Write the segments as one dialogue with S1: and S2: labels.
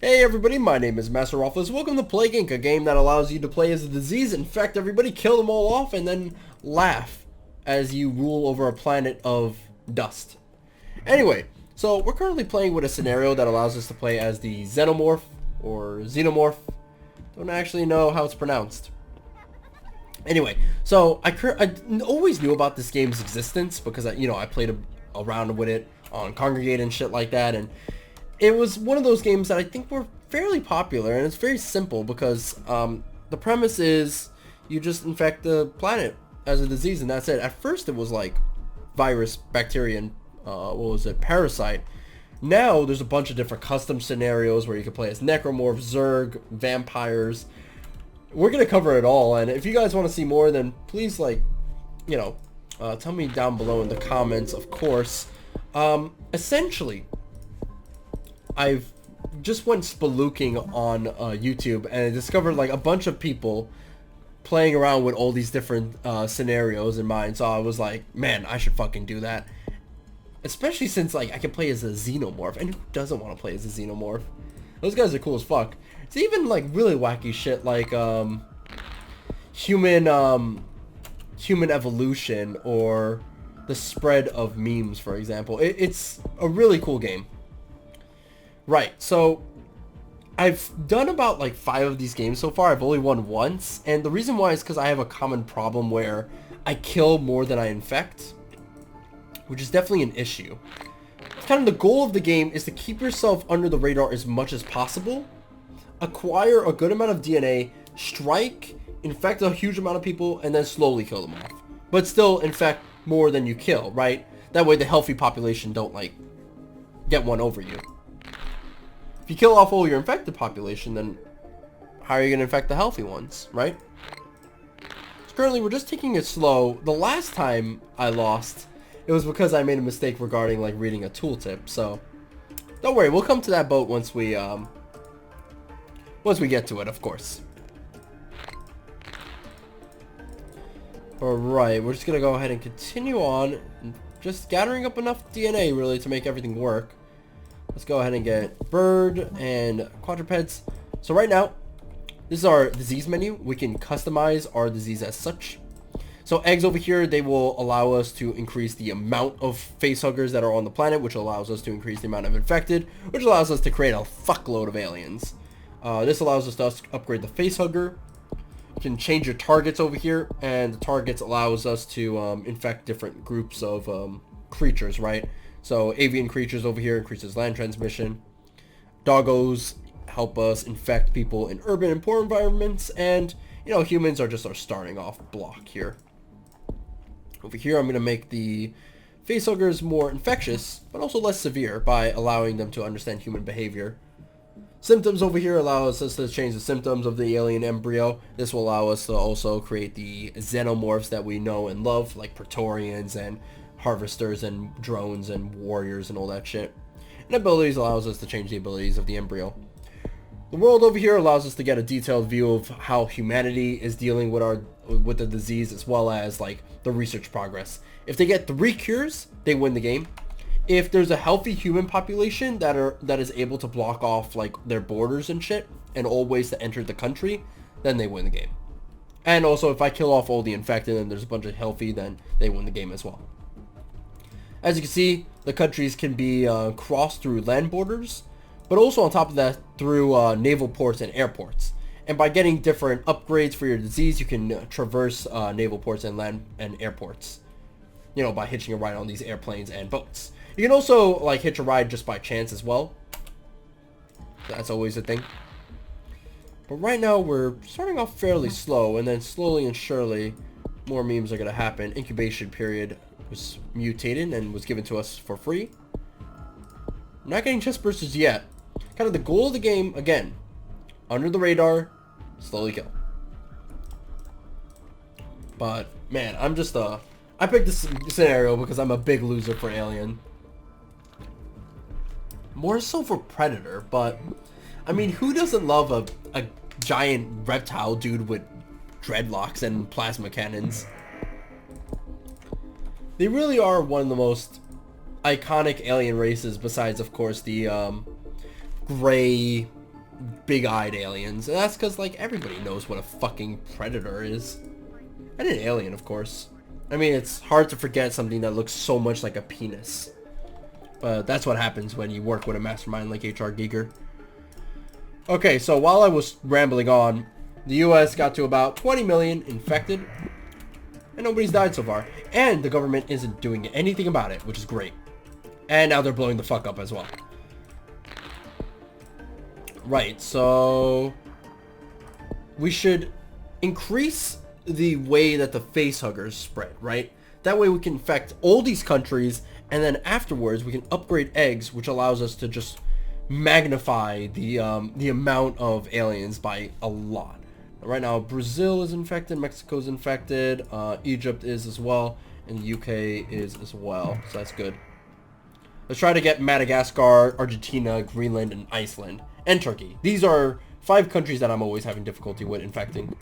S1: Hey everybody, my name is Masterofroflness. Welcome to Plague Inc., a game that allows you to play as a disease, infect everybody, kill them all off, and then laugh as you rule over a planet of dust. Anyway, so we're currently playing with a scenario that allows us to play as the Xenomorph, or Xenomorph. Don't actually know how it's pronounced. Anyway, so I always knew about this game's existence because I played around with it on Congregate and shit like that, and it was one of those games that I think were fairly popular, and it's very simple because the premise is you just infect the planet as a disease, and that's it. At first it was like virus, bacteria, and parasite. Now there's a bunch of different custom scenarios where you can play as necromorphs, zerg, vampires. We're gonna cover it all, and if you guys want to see more, then please tell me down below in the comments, of course. Essentially, I've just went spelunking on YouTube and I discovered like a bunch of people playing around with all these different scenarios in mind. So I was like, man, I should fucking do that. Especially since like I can play as a Xenomorph, and who doesn't want to play as a Xenomorph? Those guys are cool as fuck. It's even like really wacky shit like human evolution or the spread of memes, for example. It's a really cool game. Right, so I've done about like 5 of these games so far. I've only won once, and the reason why is because I have a common problem where I kill more than I infect, which is definitely an issue. Kind of the goal of the game is to keep yourself under the radar as much as possible, acquire a good amount of DNA, strike, infect a huge amount of people, and then slowly kill them off. But still infect more than you kill, right? That way the healthy population don't like get one over you. If you kill off all your infected population, then how are you going to infect the healthy ones, right? So currently, we're just taking it slow. The last time I lost, it was because I made a mistake regarding like reading a tooltip. So don't worry, we'll come to that boat once we get to it, of course. Alright, we're just going to go ahead and continue on, just gathering up enough DNA really to make everything work. Let's go ahead and get bird and quadrupeds. So right now, this is our disease menu. We can customize our disease as such. So eggs over here, they will allow us to increase the amount of facehuggers that are on the planet, which allows us to increase the amount of infected, which allows us to create a fuckload of aliens. This allows us to upgrade the facehugger. You can change your targets over here, and the targets allows us to infect different groups of creatures, right? So avian creatures over here increases land transmission. Doggos help us infect people in urban and poor environments, and humans are just our starting off block here. Over here I'm going to make the facehuggers more infectious, but also less severe by allowing them to understand human behavior. Symptoms over here allows us to change the symptoms of the alien embryo. This will allow us to also create the Xenomorphs that we know and love, like Praetorians and harvesters and drones and warriors and all that shit. And abilities allows us to change the abilities of the embryo. The world over here allows us to get a detailed view of how humanity is dealing with the disease, as well as like the research progress. If they get 3 cures, they win the game. If there's a healthy human population that is able to block off like their borders and shit and all ways to enter the country, then they win the game. And also if I kill off all the infected and there's a bunch of healthy, then they win the game as well. As you can see, the countries can be crossed through land borders, but also on top of that through naval ports and airports. And by getting different upgrades for your disease, you can traverse naval ports and land and airports, by hitching a ride on these airplanes and boats. You can also like hitch a ride just by chance as well. That's always a thing. But right now we're starting off fairly slow, and then slowly and surely more memes are going to happen. Incubation period was mutated and was given to us for free. I'm not getting chest bursters yet. Kind of the goal of the game, again, under the radar, slowly kill. But man, I'm just I picked this scenario because I'm a big loser for Alien. More so for Predator, but I mean, who doesn't love a giant reptile dude with dreadlocks and plasma cannons? They really are one of the most iconic alien races, besides of course the gray big-eyed aliens. And that's because, like, everybody knows what a fucking predator is. And an alien, of course. I mean, it's hard to forget something that looks so much like a penis. But that's what happens when you work with a mastermind like H.R. Giger. Okay, so while I was rambling on, the US got to about 20 million infected. And nobody's died so far. And the government isn't doing anything about it, which is great. And now they're blowing the fuck up as well. Right, so we should increase the way that the facehuggers spread, right? That way we can infect all these countries, and then afterwards we can upgrade eggs, which allows us to just magnify the amount of aliens by a lot. Right now Brazil is infected, Mexico's infected, Egypt is as well, and the UK is as well, so that's good. Let's try to get Madagascar, Argentina, Greenland, and Iceland. And Turkey. These are 5 countries that I'm always having difficulty with infecting.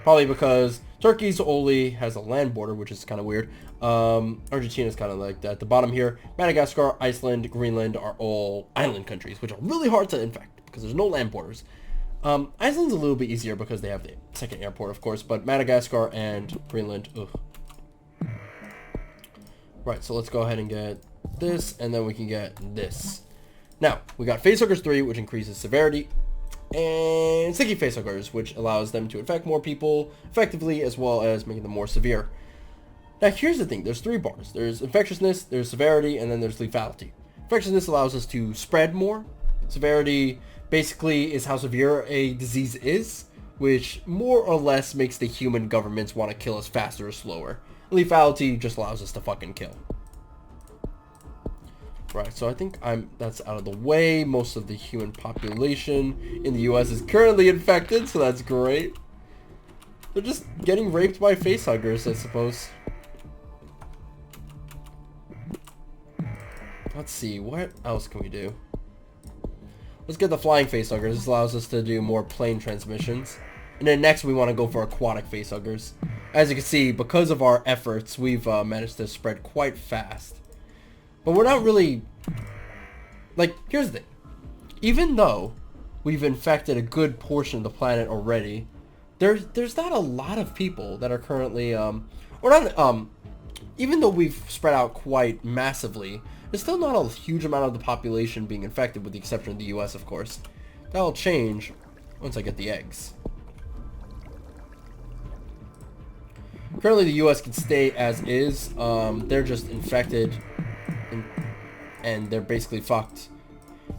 S1: Probably because Turkey's only has a land border, which is kind of weird. Argentina's kind of like that. At the bottom here, Madagascar, Iceland, Greenland are all island countries, which are really hard to infect because there's no land borders. Iceland's a little bit easier because they have the second airport, of course, but Madagascar and Greenland, ugh. Right, so let's go ahead and get this, and then we can get this. Now, we got Facehuggers 3, which increases severity, and Sticky Facehuggers, which allows them to infect more people effectively, as well as making them more severe. Now, here's the thing. There's 3 bars. There's infectiousness, there's severity, and then there's lethality. Infectiousness allows us to spread more. Severity basically is how severe a disease is, which more or less makes the human governments want to kill us faster or slower. Lethality just allows us to fucking kill. Right, so I think that's out of the way. Most of the human population in the US is currently infected, so that's great. They're just getting raped by facehuggers, I suppose. Let's see, what else can we do? Let's get the flying facehuggers. This allows us to do more plane transmissions. And then next we want to go for aquatic facehuggers. As you can see, because of our efforts, we've managed to spread quite fast. But we're not really... Like, here's the thing. Even though we've infected a good portion of the planet already, there's not a lot of people that are currently... even though we've spread out quite massively, there's still not a huge amount of the population being infected, with the exception of the US, of course. That'll change once I get the eggs. Currently, the US can stay as is. They're just infected, and they're basically fucked.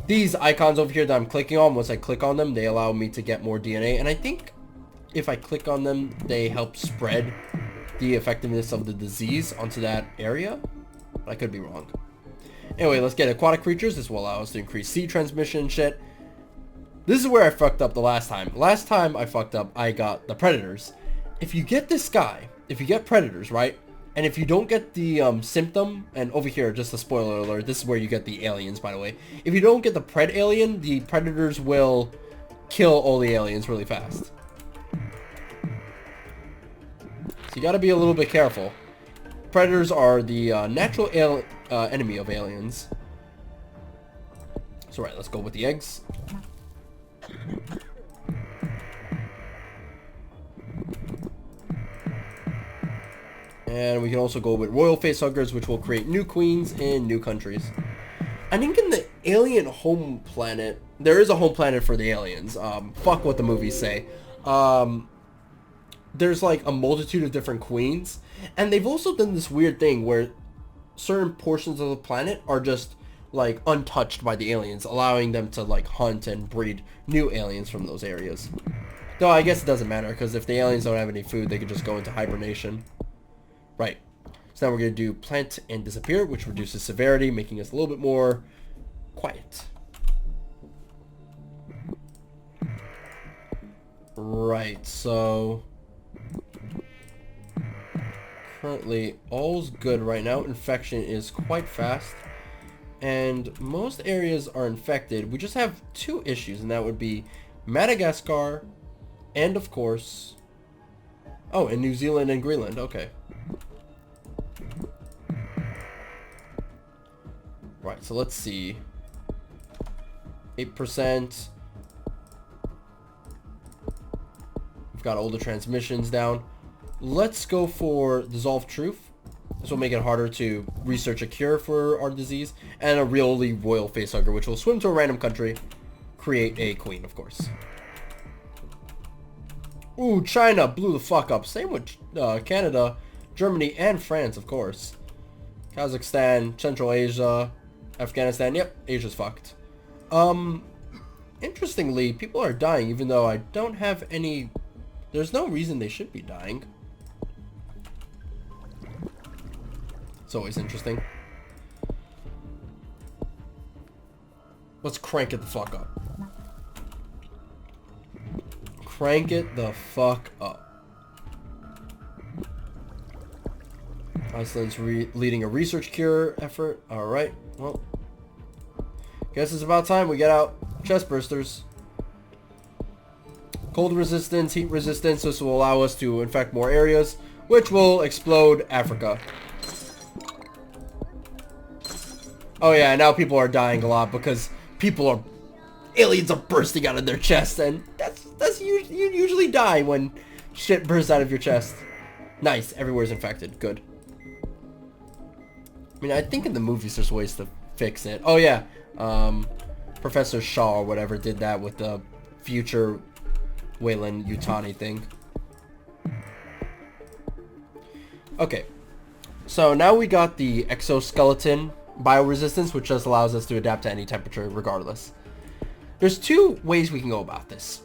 S1: These icons over here that I'm clicking on, once I click on them, they allow me to get more DNA. And I think if I click on them, they help spread the effectiveness of the disease onto that area. But I could be wrong. Anyway, let's get aquatic creatures. This will allow us to increase sea transmission and shit. This is where I fucked up the last time. Last time I fucked up, I got the predators. If you get this guy, if you get predators, right? And if you don't get the symptom, and over here, just a spoiler alert, this is where you get the aliens, by the way. If you don't get the pred alien, the predators will kill all the aliens really fast. So you gotta be a little bit careful. Predators are the natural enemy of aliens. So right, let's go with the eggs. And we can also go with royal facehuggers, which will create new queens in new countries. I think in the alien home planet, there is a home planet for the aliens. Fuck what the movies say. There's like a multitude of different queens. And they've also done this weird thing where certain portions of the planet are just like untouched by the aliens, allowing them to like hunt and breed new aliens from those areas. Though I guess it doesn't matter, because if the aliens don't have any food, they could just go into hibernation. Right. So now we're going to do plant and disappear, which reduces severity, making us a little bit more quiet. Right, so currently all's good right now. Infection is quite fast, and most areas are infected. We just have 2 issues, and that would be Madagascar and, of course, oh, and New Zealand and Greenland. Okay. Right, so let's see. 8%. We've got all the transmissions down. Let's go for Dissolve Truth. This will make it harder to research a cure for our disease. And a really royal facehugger, which will swim to a random country, create a queen, of course. Ooh, China blew the fuck up. Same with Canada, Germany, and France, of course. Kazakhstan, Central Asia, Afghanistan. Yep, Asia's fucked. Interestingly, people are dying, even though I don't have any... There's no reason they should be dying. It's always interesting. Let's crank it the fuck up. Crank it the fuck up. Iceland's leading a research cure effort. Alright, well. Guess it's about time we get out chest bursters. Cold resistance, heat resistance. This will allow us to infect more areas, which will explode Africa. Oh yeah, now people are dying a lot because aliens are bursting out of their chests, and you usually die when shit bursts out of your chest. Nice, everywhere's infected. Good. I mean, I think in the movies there's ways to fix it. Oh yeah, Professor Shaw or whatever did that with the future Wayland Yutani thing. Okay, so now we got the exoskeleton bioresistance, which just allows us to adapt to any temperature regardless. There's two ways we can go about this.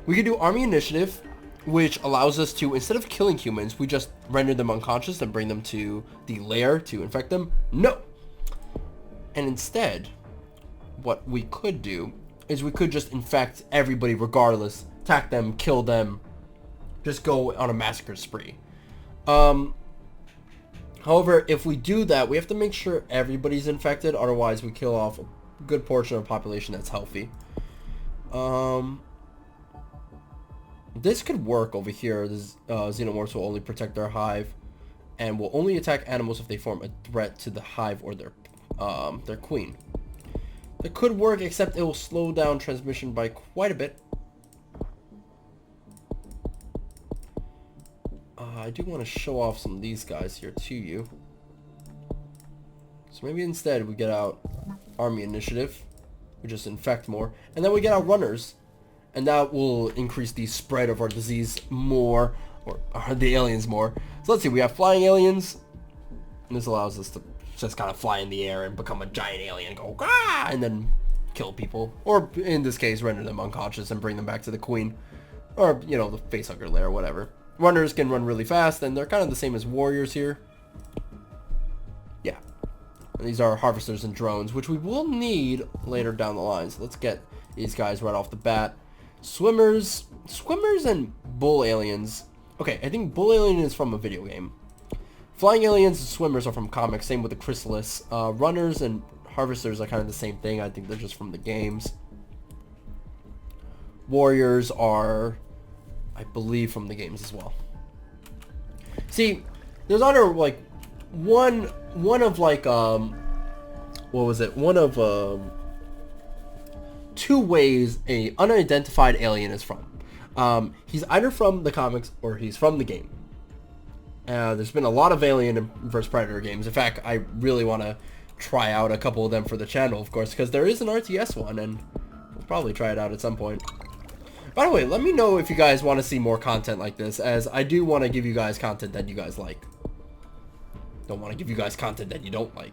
S1: We can do army initiative, which allows us to, instead of killing humans, we just render them unconscious and bring them to the lair to infect them. No! And instead, what we could do is we could just infect everybody regardless, attack them, kill them, just go on a massacre spree. However, if we do that, we have to make sure everybody's infected, otherwise we kill off a good portion of the population that's healthy. This could work over here. This, Xenomorphs will only protect their hive, and will only attack animals if they form a threat to the hive or their queen. That could work, except it will slow down transmission by quite a bit. I do want to show off some of these guys here to you. So maybe instead we get out army initiative. We just infect more. And then we get out runners. And that will increase the spread of our disease more. Or the aliens more. So let's see. We have flying aliens. And this allows us to just kind of fly in the air and become a giant alien and go, ah! And then kill people. Or in this case, render them unconscious and bring them back to the queen. Or, you know, the facehugger lair, whatever. Runners can run really fast, and they're kind of the same as warriors here. Yeah. And these are harvesters and drones, which we will need later down the line. So let's get these guys right off the bat. Swimmers and bull aliens. Okay, I think bull alien is from a video game. Flying aliens and swimmers are from comics, same with the chrysalis. Runners and harvesters are kind of the same thing. I think they're just from the games. Warriors are, I believe, from the games as well. See, there's other, like, one of, like, what was it? One of, two ways a unidentified alien is from. He's either from the comics or he's from the game. There's been a lot of Alien vs. Predator games. In fact, I really want to try out a couple of them for the channel, of course, because there is an RTS one, and we'll probably try it out at some point. By the way, let me know if you guys want to see more content like this, as I do want to give you guys content that you guys like. Don't want to give you guys content that you don't like.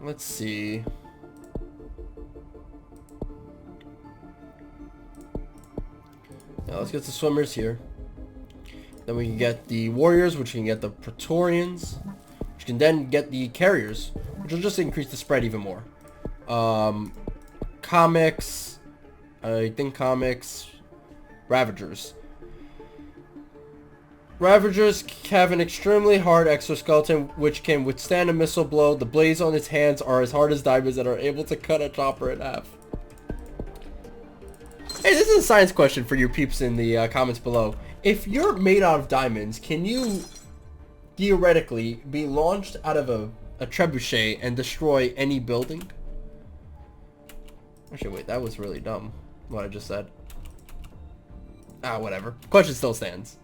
S1: Let's see. Now let's get the swimmers here. Then we can get the warriors, which can get the Praetorians, which can then get the carriers, which will just increase the spread even more. Comics, I think comics, Ravagers. Ravagers have an extremely hard exoskeleton which can withstand a missile blow. The blades on its hands are as hard as diamonds and are able to cut a chopper in half. Hey, this is a science question for you peeps in the comments below. If you're made out of diamonds, can you theoretically be launched out of a trebuchet and destroy any building? Actually, wait, that was really dumb, what I just said. Ah, whatever. Question still stands.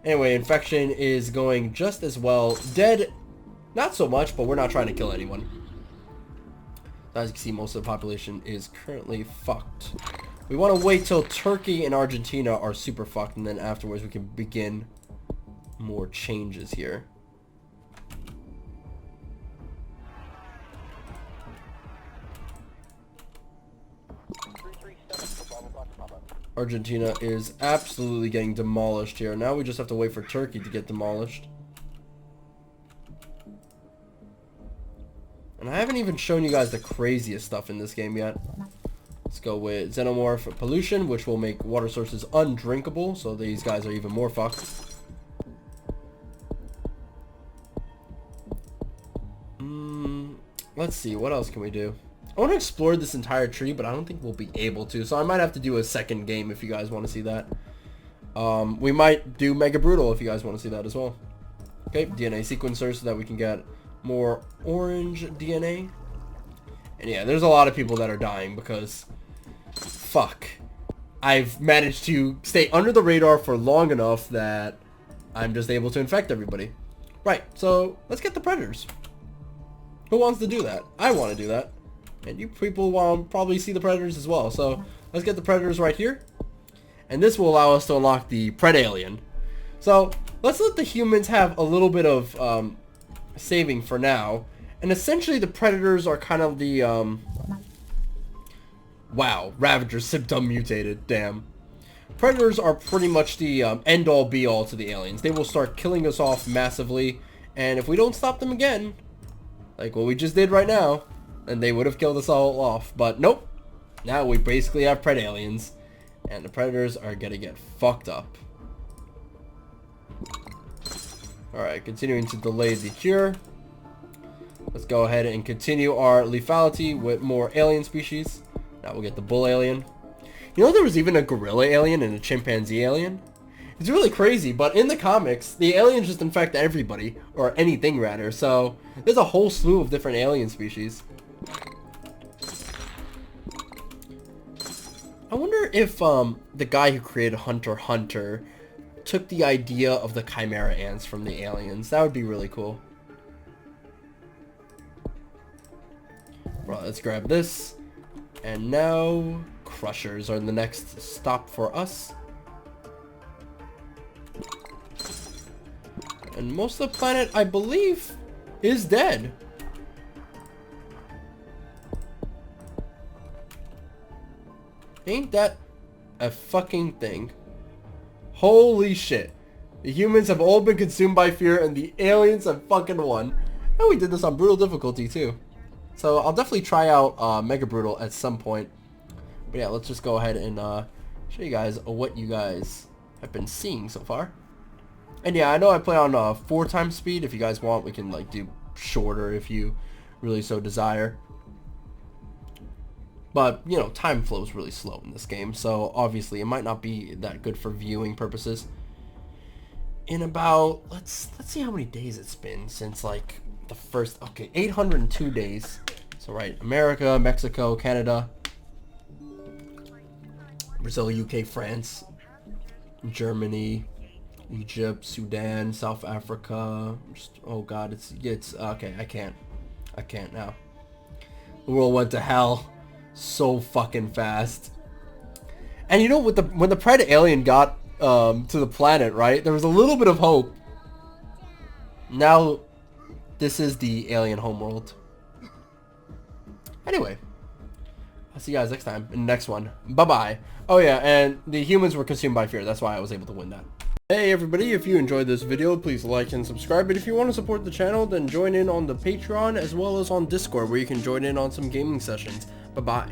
S1: Anyway, infection is going just as well. Dead, not so much, but we're not trying to kill anyone. As you can see, most of the population is currently fucked. We want to wait till Turkey and Argentina are super fucked, and then afterwards we can begin more changes here. Argentina is absolutely getting demolished here. Now we just have to wait for Turkey to get demolished. And I haven't even shown you guys the craziest stuff in this game yet. Let's go with Xenomorph pollution, which will make water sources undrinkable, so these guys are even more fucked. Let's see, what else can we do? I want to explore this entire tree, but I don't think we'll be able to, so I might have to do a second game if you guys want to see that. We might do Mega Brutal if you guys want to see that as well. Okay, DNA sequencer so that we can get more orange DNA. And yeah, there's a lot of people that are dying because, fuck, I've managed to stay under the radar for long enough that I'm just able to infect everybody. Right, so let's get the predators. Who wants to do that? I want to do that. And you people want to probably see the predators as well. So let's get the predators right here. And this will allow us to unlock the Pred Alien. So let's let the humans have a little bit of saving for now. And essentially the predators are kind of the... wow, Ravager symptom mutated. Damn. Predators are pretty much the end-all be-all to the aliens. They will start killing us off massively. And if we don't stop them again, like what we just did right now, then they would have killed us all off. But nope. Now we basically have Pred Aliens. And the predators are gonna get fucked up. Alright, continuing to delay the cure. Let's go ahead and continue our lethality with more alien species. Now we'll get the bull alien. You know there was even a gorilla alien and a chimpanzee alien? It's really crazy, but in the comics, the aliens just infect everybody, or anything rather, so there's a whole slew of different alien species. I wonder if the guy who created Hunter x Hunter took the idea of the chimera ants from the aliens. That would be really cool. Right, let's grab this. And now crushers are the next stop for us. And most of the planet, I believe, is dead. Ain't that a fucking thing? Holy shit. The humans have all been consumed by fear and the aliens have fucking won. And we did this on brutal difficulty too. So I'll definitely try out Mega Brutal at some point. But yeah, let's just go ahead and show you guys what you guys have been seeing so far. And yeah, I know I play on 4x speed. If you guys want, we can like do shorter if you really so desire. But, you know, time flows really slow in this game, so obviously it might not be that good for viewing purposes. In about, let's see how many days it's been since, like, the first, okay, 802 days. So, right, America, Mexico, Canada, Brazil, UK, France, Germany, Egypt, Sudan, South Africa. Oh, God, it's, okay, I can't now. The world went to hell so fucking fast. And you know, when the Pred Alien got to the planet, right, there was a little bit of hope. Now this is the alien homeworld. Anyway, I'll see you guys next time in the next one. Bye bye. Oh yeah, and the humans were consumed by fear. That's why I was able to win that. Hey everybody, if you enjoyed this video, please like and subscribe. And if you want to support the channel, then join in on the Patreon as well as on Discord, where you can join in on some gaming sessions. Bye-bye.